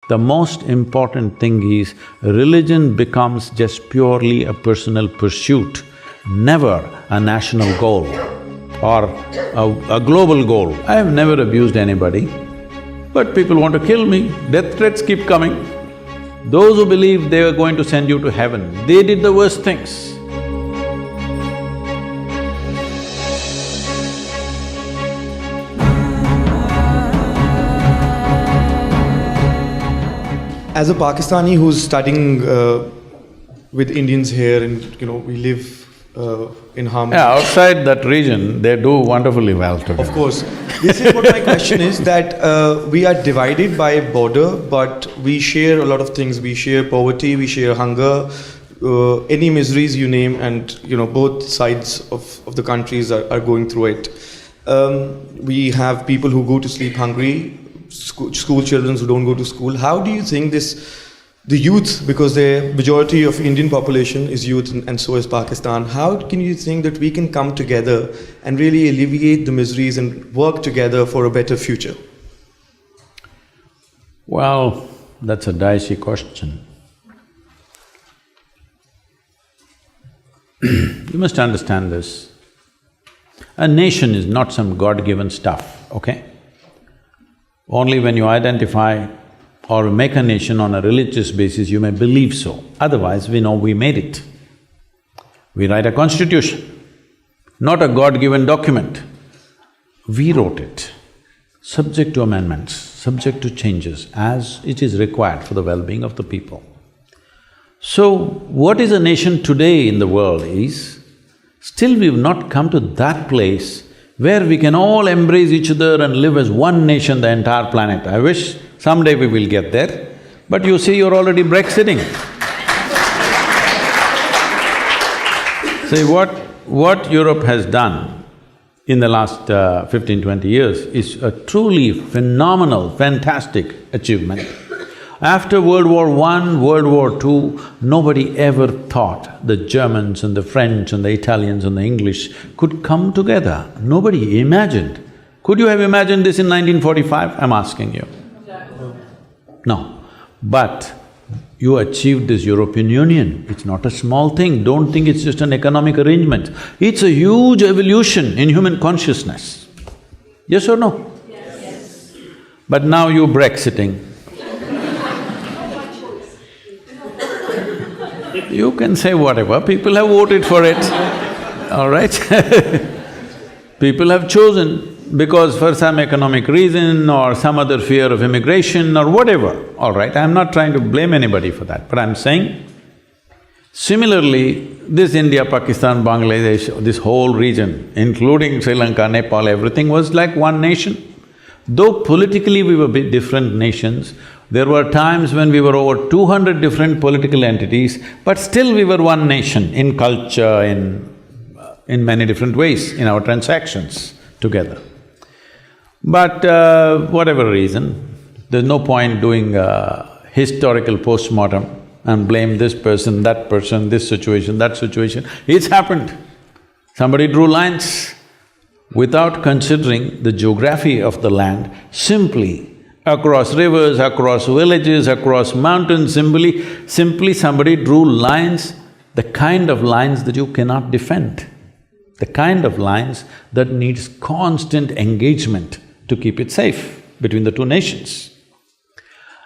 The most important thing is, religion becomes just purely a personal pursuit, never a national goal or a global goal. I have never abused anybody, but people want to kill me, death threats keep coming. Those who believe they are going to send you to heaven, they did the worst things. As a Pakistani who's studying with Indians here, and we live in harmony. Yeah, outside that region, they do wonderfully well today. Of course. This is what my question is, that we are divided by a border, but we share a lot of things. We share poverty, we share hunger, any miseries you name, and both sides of the countries are going through it. We have people who go to sleep hungry, school children who don't go to school. How do you think the youth, because the majority of Indian population is youth and so is Pakistan, how can you think that we can come together and really alleviate the miseries and work together for a better future? Well, that's a dicey question. You must understand this. A nation is not some God-given stuff, okay? Only when you identify or make a nation on a religious basis, you may believe so. Otherwise, we know we made it. We write a constitution, not a God-given document. We wrote it, subject to amendments, subject to changes, as it is required for the well-being of the people. So, what is a nation today in the world is, still we've not come to that place where we can all embrace each other and live as one nation, the entire planet. I wish someday we will get there, but you see, you're already Brexiting. See, what Europe has done in the last 15–20 years is a truly phenomenal, fantastic achievement. After World War I, World War II, nobody ever thought the Germans and the French and the Italians and the English could come together. Nobody imagined. Could you have imagined this in 1945? I'm asking you. No. But you achieved this European Union. It's not a small thing. Don't think it's just an economic arrangement. It's a huge evolution in human consciousness. Yes or no? Yes. But now you're Brexiting. You can say whatever, people have voted for it, all right? People have chosen because for some economic reason or some other fear of immigration or whatever, all right? I'm not trying to blame anybody for that, but I'm saying, similarly, this India, Pakistan, Bangladesh, this whole region, including Sri Lanka, Nepal, everything was like one nation. Though politically we were bit different nations, there were times when we were over 200 different political entities, but still we were one nation in culture, in many different ways, in our transactions together. But whatever reason, there's no point doing a historical postmortem and blame this person, this situation, that situation. It's happened. Somebody drew lines without considering the geography of the land, simply across rivers, across villages, across mountains, simply somebody drew lines, the kind of lines that you cannot defend, the kind of lines that needs constant engagement to keep it safe between the two nations.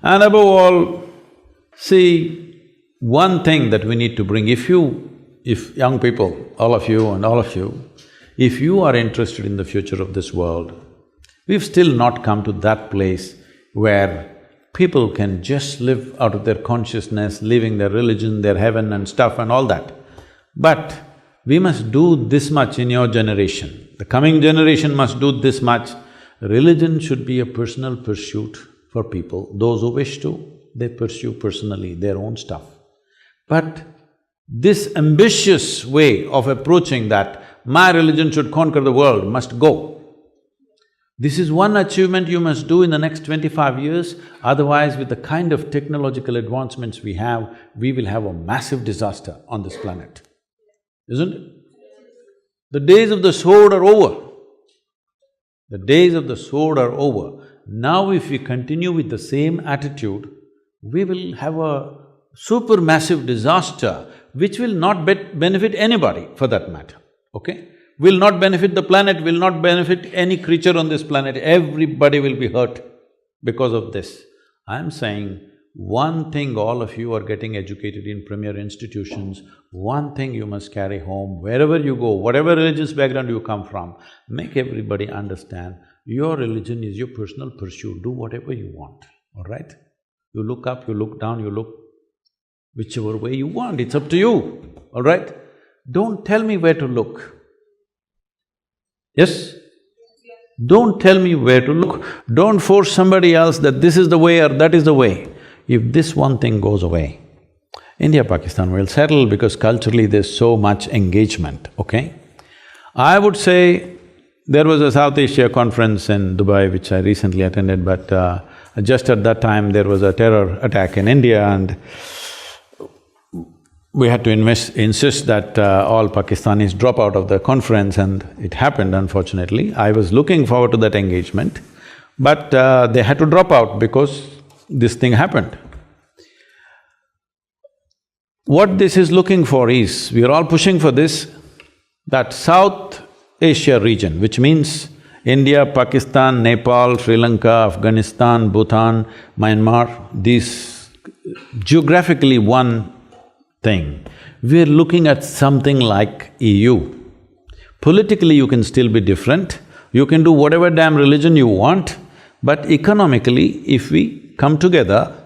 And above all, see, one thing that we need to bring, if young people, all of you, if you are interested in the future of this world, we've still not come to that place where people can just live out of their consciousness, living their religion, their heaven and stuff and all that. But we must do this much in your generation, the coming generation must do this much. Religion should be a personal pursuit for people. Those who wish to, they pursue personally their own stuff. But this ambitious way of approaching that, my religion should conquer the world, must go. This is one achievement you must do in the next 25 years, otherwise with the kind of technological advancements we will have a massive disaster on this planet, isn't it? The days of the sword are over. The days of the sword are over. Now if we continue with the same attitude, we will have a supermassive disaster which will not benefit anybody for that matter, okay? Will not benefit the planet, will not benefit any creature on this planet, everybody will be hurt because of this. I'm saying, one thing all of you are getting educated in premier institutions, one thing you must carry home wherever you go, whatever religious background you come from, make everybody understand your religion is your personal pursuit, do whatever you want, all right? You look up, you look down, you look whichever way you want, it's up to you, all right? Don't tell me where to look. Yes? Don't tell me where to look. Don't force somebody else that this is the way or that is the way. If this one thing goes away, India-Pakistan will settle because culturally there's so much engagement, okay? I would say there was a South Asia conference in Dubai which I recently attended, but just at that time there was a terror attack in India and we had to insist that all Pakistanis drop out of the conference, and it happened unfortunately. I was looking forward to that engagement, but they had to drop out because this thing happened. What this is looking for is, we are all pushing for this, that South Asia region, which means India, Pakistan, Nepal, Sri Lanka, Afghanistan, Bhutan, Myanmar, these geographically one thing. We're looking at something like EU. Politically you can still be different, you can do whatever damn religion you want, but economically if we come together,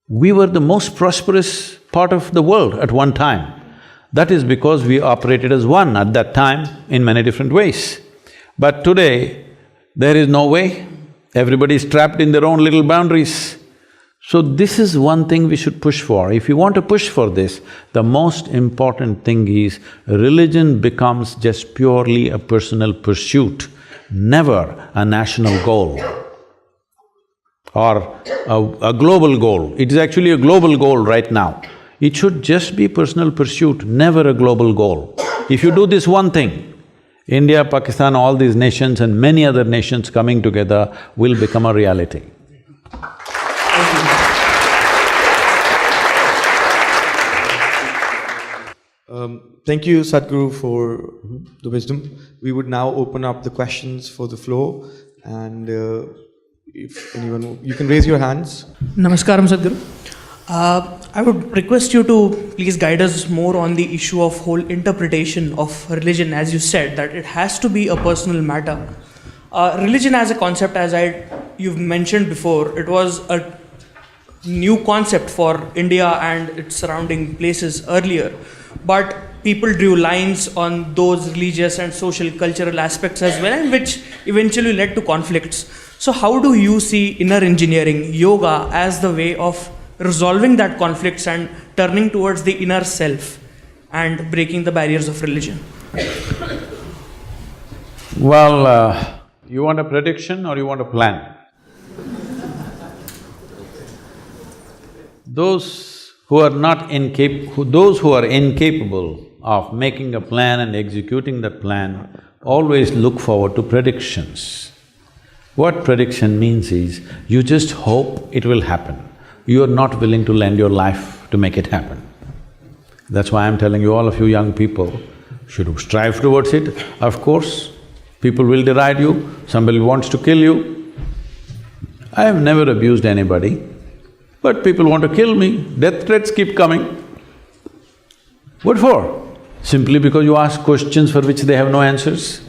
we were the most prosperous part of the world at one time. That is because we operated as one at that time in many different ways. But today, there is no way, everybody is trapped in their own little boundaries. So this is one thing we should push for. If you want to push for this, the most important thing is religion becomes just purely a personal pursuit, never a national goal or a global goal. It is actually a global goal right now. It should just be personal pursuit, never a global goal. If you do this one thing, India, Pakistan, all these nations and many other nations coming together will become a reality. Thank you, Sadhguru, for the wisdom. We would now open up the questions for the floor, and if anyone… you can raise your hands. Namaskaram, Sadhguru. I would request you to please guide us more on the issue of whole interpretation of religion, as you said, that it has to be a personal matter. Religion as a concept, you've mentioned before, it was a new concept for India and its surrounding places earlier, but people drew lines on those religious and social cultural aspects as well, and which eventually led to conflicts. So how do you see inner engineering, yoga, as the way of resolving that conflicts and turning towards the inner self and breaking the barriers of religion? Well, you want a prediction or you want a plan? Those who are incapable of making a plan and executing that plan always look forward to predictions. What prediction means is, you just hope it will happen. You are not willing to lend your life to make it happen. That's why I'm telling you, all of you young people should strive towards it. Of course, people will deride you, somebody wants to kill you. I have never abused anybody, but people want to kill me, death threats keep coming. What for? Simply because you ask questions for which they have no answers.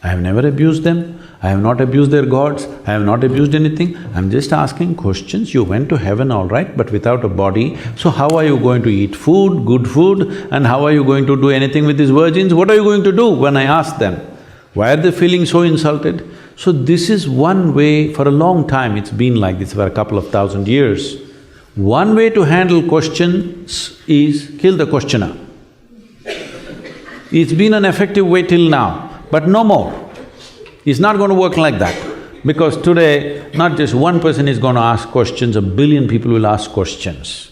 I have never abused them, I have not abused their gods, I have not abused anything. I'm just asking questions. You went to heaven, all right, but without a body, so how are you going to eat food, good food, and how are you going to do anything with these virgins? What are you going to do? When I ask them, why are they feeling so insulted? So this is one way, for a long time it's been like this, for a couple of thousand years. One way to handle questions is kill the questioner. It's been an effective way till now, but no more. It's not going to work like that, because today not just one person is going to ask questions, 1 billion people will ask questions.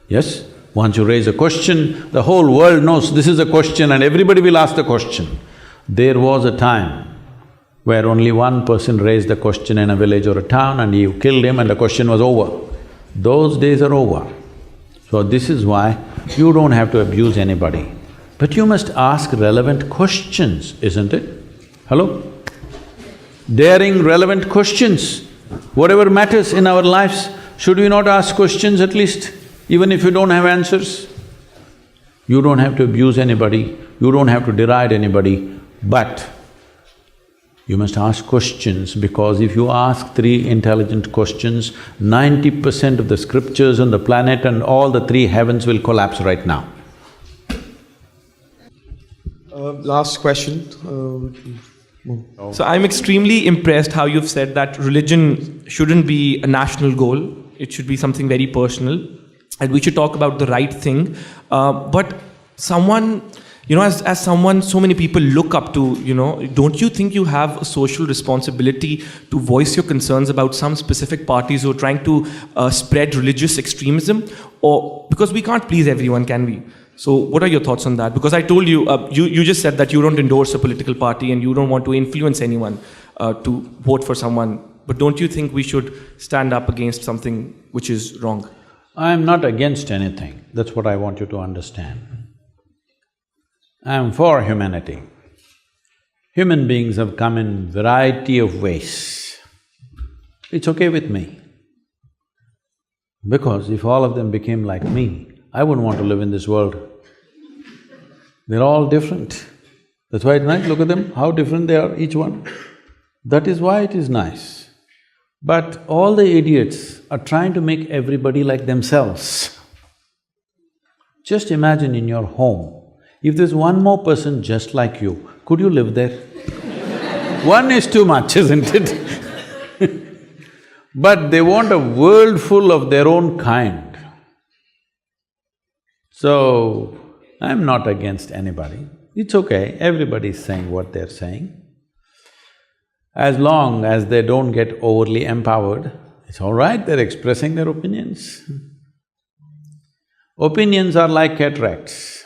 Yes? Once you raise a question, the whole world knows this is a question and everybody will ask the question. There was a time where only one person raised the question in a village or a town and you killed him and the question was over. Those days are over. So this is why you don't have to abuse anybody. But you must ask relevant questions, isn't it? Hello? Daring, relevant questions. Whatever matters in our lives, should we not ask questions at least, even if you don't have answers? You don't have to abuse anybody, you don't have to deride anybody, but you must ask questions, because if you ask three intelligent questions, 90% of the scriptures on the planet and all the three heavens will collapse right now. Last question. So I'm extremely impressed how you've said that religion shouldn't be a national goal. It should be something very personal, and we should talk about the right thing. But someone, as someone so many people look up to, don't you think you have a social responsibility to voice your concerns about some specific parties who are trying to spread religious extremism? Or because we can't please everyone, can we? So what are your thoughts on that? Because I told you, you just said that you don't endorse a political party and you don't want to influence anyone to vote for someone. But don't you think we should stand up against something which is wrong? I'm not against anything, that's what I want you to understand. I'm for humanity. Human beings have come in variety of ways. It's okay with me. Because if all of them became like me, I wouldn't want to live in this world. They're all different. That's why it's nice, look at them, how different they are, each one. That is why it is nice. But all the idiots are trying to make everybody like themselves. Just imagine in your home, if there's one more person just like you, could you live there? One is too much, isn't it? But they want a world full of their own kind. So, I'm not against anybody. It's okay, everybody's saying what they're saying. As long as they don't get overly empowered, it's all right, they're expressing their opinions. Opinions are like cataracts.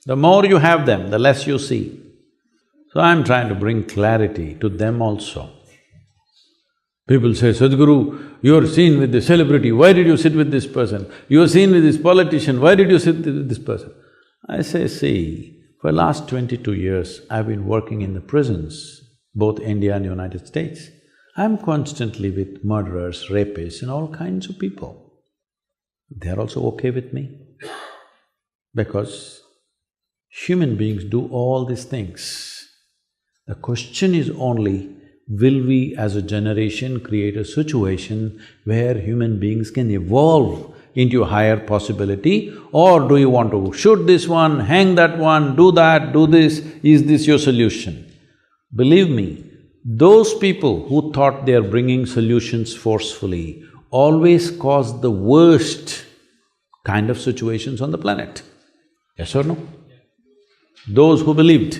The more you have them, the less you see. So I'm trying to bring clarity to them also. People say, Sadhguru, you're seen with the celebrity, why did you sit with this person? You're seen with this politician, why did you sit with this person? I say, see, for the last 22 years, I've been working in the prisons, both India and United States. I'm constantly with murderers, rapists and all kinds of people. They're also okay with me, because human beings do all these things. The question is only, will we as a generation create a situation where human beings can evolve into a higher possibility, or do you want to shoot this one, hang that one, do that, do this, is this your solution? Believe me, those people who thought they are bringing solutions forcefully always cause the worst kind of situations on the planet. Yes or no? Those who believed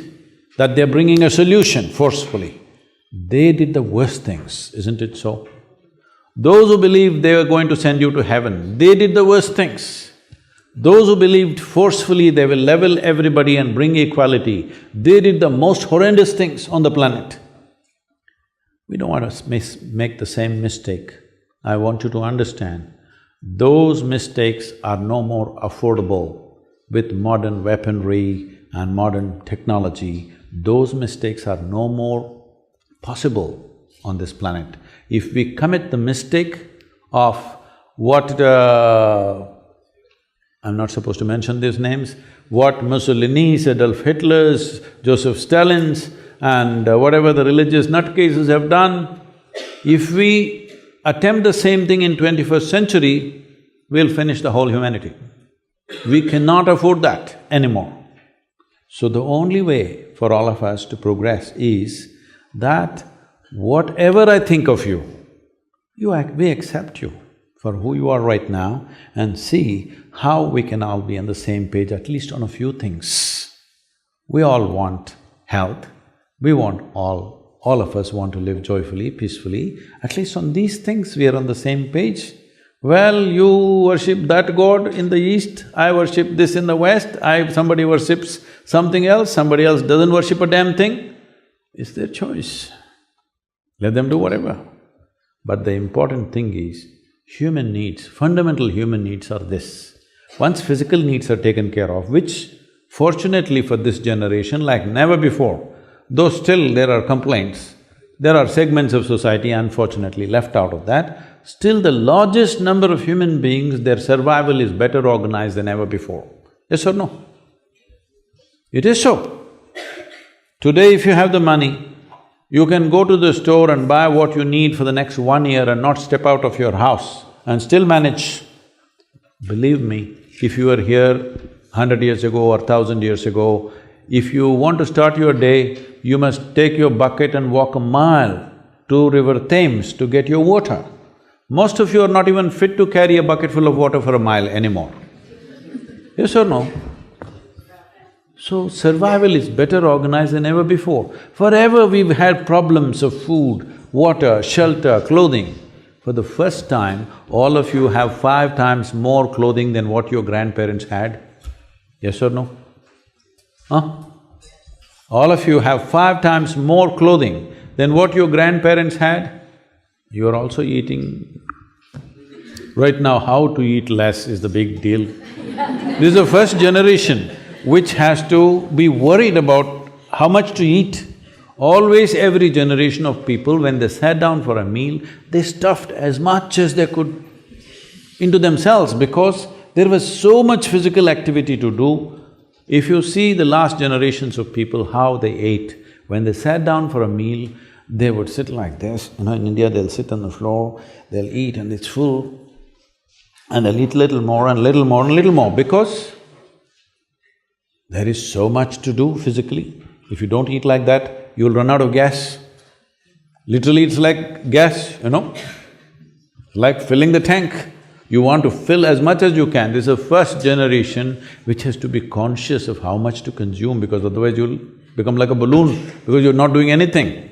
that they're bringing a solution forcefully, they did the worst things, isn't it so? Those who believed they were going to send you to heaven, they did the worst things. Those who believed forcefully they will level everybody and bring equality, they did the most horrendous things on the planet. We don't want to make the same mistake. I want you to understand, those mistakes are no more affordable with modern weaponry and modern technology. Those mistakes are no more possible on this planet. If we commit the mistake of what I'm not supposed to mention these names, what Mussolini's, Adolf Hitler's, Joseph Stalin's and whatever the religious nutcases have done, if we attempt the same thing in 21st century, we'll finish the whole humanity. We cannot afford that anymore. So the only way for all of us to progress is that whatever I think of you, we accept you for who you are right now and see how we can all be on the same page, at least on a few things. We all want health, we want all of us want to live joyfully, peacefully, at least on these things we are on the same page. Well, you worship that god in the east, I worship this in the west, somebody worships something else, somebody else doesn't worship a damn thing. It's their choice. Let them do whatever. But the important thing is, human needs, fundamental human needs are this. Once physical needs are taken care of, which fortunately for this generation, like never before, though still there are complaints, there are segments of society unfortunately left out of that, still the largest number of human beings, their survival is better organized than ever before. Yes or no? It is so. Today if you have the money, you can go to the store and buy what you need for the next 1 year and not step out of your house and still manage. Believe me, if you were here 100 years ago or 1,000 years ago, if you want to start your day, you must take your bucket and walk a mile to River Thames to get your water. Most of you are not even fit to carry a bucket full of water for a mile anymore. Yes or no? So survival is better organized than ever before. Forever we've had problems of food, water, shelter, clothing. For the first time, all of you have 5 times more clothing than what your grandparents had. Yes or no? Huh? All of you have 5 times more clothing than what your grandparents had. You are also eating… Right now, how to eat less is the big deal. This is the first generation which has to be worried about how much to eat. Always every generation of people, when they sat down for a meal, they stuffed as much as they could into themselves because there was so much physical activity to do. If you see the last generations of people, how they ate, when they sat down for a meal, they would sit like this. In India they'll sit on the floor, they'll eat and it's full, and they'll eat little more and little more and little more because there is so much to do physically. If you don't eat like that, you'll run out of gas. Literally it's like gas, like filling the tank. You want to fill as much as you can. This is the first generation which has to be conscious of how much to consume because otherwise you'll become like a balloon because you're not doing anything.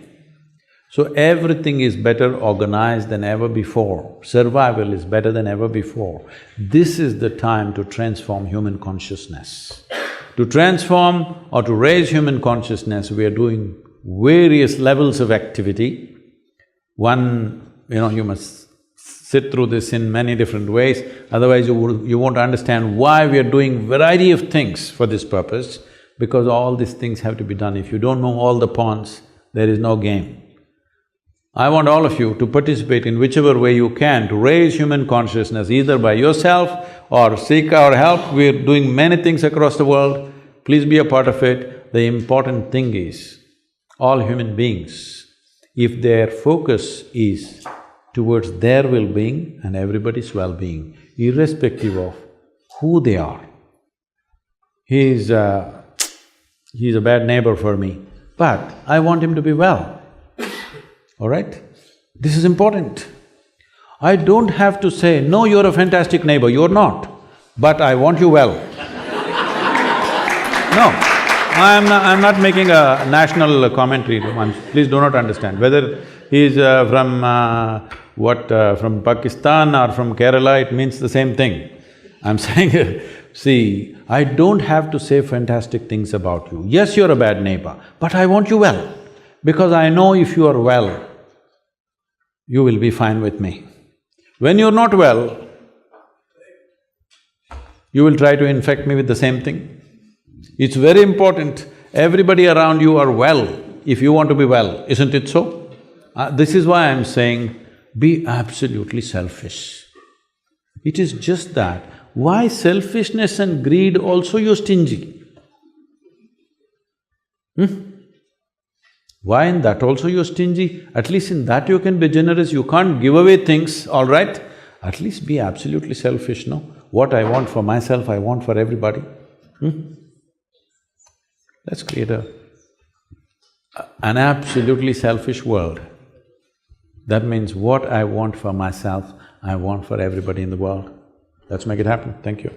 So everything is better organized than ever before. Survival is better than ever before. This is the time to transform human consciousness. To transform or to raise human consciousness, we are doing various levels of activity. One, you must sit through this in many different ways, otherwise you won't understand why we are doing variety of things for this purpose, because all these things have to be done. If you don't know all the pawns, there is no game. I want all of you to participate in whichever way you can to raise human consciousness, either by yourself or seek our help. We're doing many things across the world, please be a part of it. The important thing is, all human beings, if their focus is towards their well-being and everybody's well-being, irrespective of who they are. He's a bad neighbor for me, but I want him to be well. All right? This is important. I don't have to say, no, you're a fantastic neighbor, you're not, but I want you well. No, I'm not making a national commentary, please do not understand. Whether he's from Pakistan or from Kerala, it means the same thing. I'm saying, see, I don't have to say fantastic things about you. Yes, you're a bad neighbor, but I want you well, because I know if you are well, you will be fine with me. When you're not well, you will try to infect me with the same thing. It's very important, everybody around you are well if you want to be well, isn't it so? This is why I'm saying, be absolutely selfish. It is just that, why selfishness and greed also you're stingy? Why in that also you're stingy? At least in that you can be generous, you can't give away things, all right? At least be absolutely selfish, no? What I want for myself, I want for everybody. Let's create an absolutely selfish world. That means what I want for myself, I want for everybody in the world. Let's make it happen. Thank you.